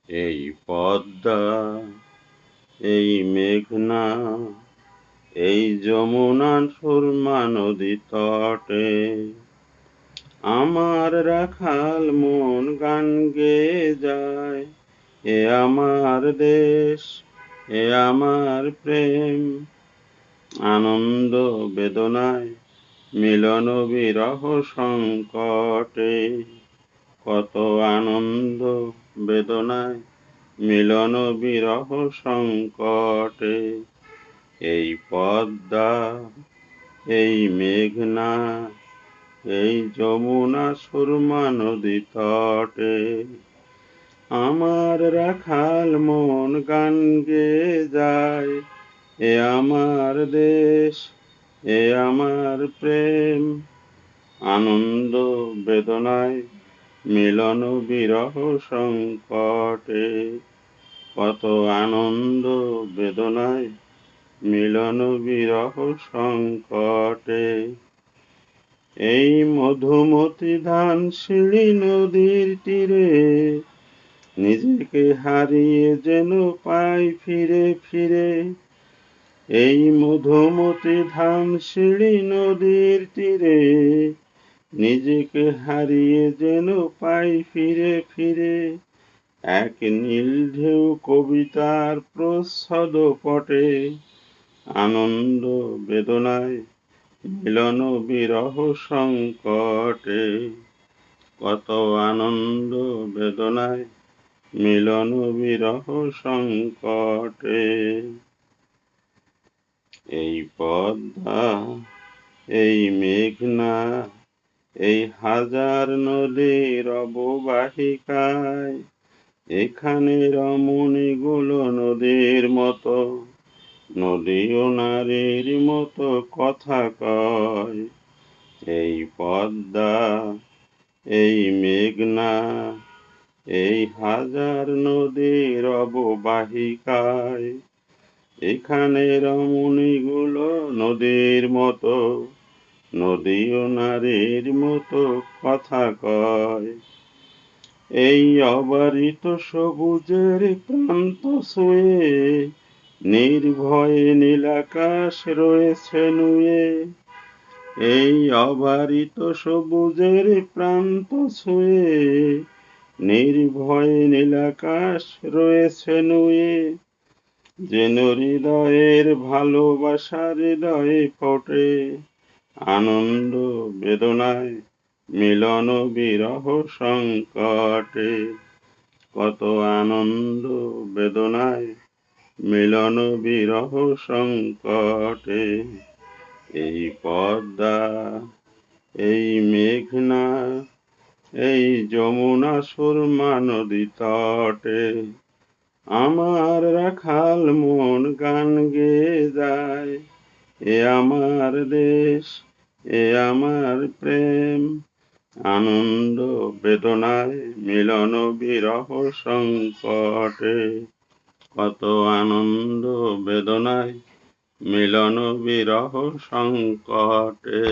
এই পদ্মা, এই মেঘনা, এই যমুনা সুরমা নদী তটে আমার রাখাল মন গান গেয়ে যায়। এ আমার দেশ, এ আমার প্রেম, আনন্দ বেদনায় মিলন বিরহ সংকটে। কত আনন্দ বেদনায় মিলন বিরহ সংকটে। এই পদ্মা, এই মেঘনা, এই যমুনা সুরমা নদী তটে আমার রাখাল মন গান গেয়ে যায়। এ আমার দেশ, এ আমার প্রেম, আনন্দ বেদনায় মিলন বিরহ সংকটে। কত আনন্দ বেদনায় মিলন বিরহ সংকটে। এই মধুমতি ধান সিঁড়ি নদীর তীরে নিজেকে হারিয়ে যেন পাই ফিরে ফিরে। এই মধুমতি ধান সিঁড়ি নদীর তীরে নিজেকে হারিয়ে যেন পাই ফিরে ফিরে। এক নীল ঢেউ কবিতার প্রচ্ছদ পটে আনন্দ বেদনায় মিলন বিরহ সংকটে। কত আনন্দ বেদনায় মিলন বিরহ সংকটে। এই পদ্মা, এই মেঘনা, এই হাজার নদীর অববাহিকায় এখানে রমণীগুলো নদীর মতো, নদীও নারীর মতো কথা কয়। এই পদ্মা, এই মেঘনা, এই হাজার নদীর অববাহিকায় এখানে রমণীগুলো নদীর মতো, নদীও নারীর মতো কথা কয়। এই অবারিত সবুজের প্রান্ত ছুঁয়ে নির্ভয়ে নীলাকাশ রয়েছে নুয়ে। এই অবারিত সবুজের প্রান্ত ছুঁয়ে নির্ভয়ে নীলাকাশ রয়েছে নুয়ে। যেন হৃদয়ের ভালোবাসা হৃদয়ে ফোটে আনন্দ বেদনায় মিলন বিরহ সংকটে। কত আনন্দ বেদনায় মিলন বিরহ সংকটে। এই পদ্মা, এই মেঘনা, এই যমুনা সুরমা নদী তটে আমার রাখাল মন গান গেয়ে যায়। এ আমার দেশ, এ আমার প্রেম, আনন্দ বেদনায় মিলন বিরহ সংকটে। কত আনন্দ বেদনায় মিলন বিরহ সংকটে।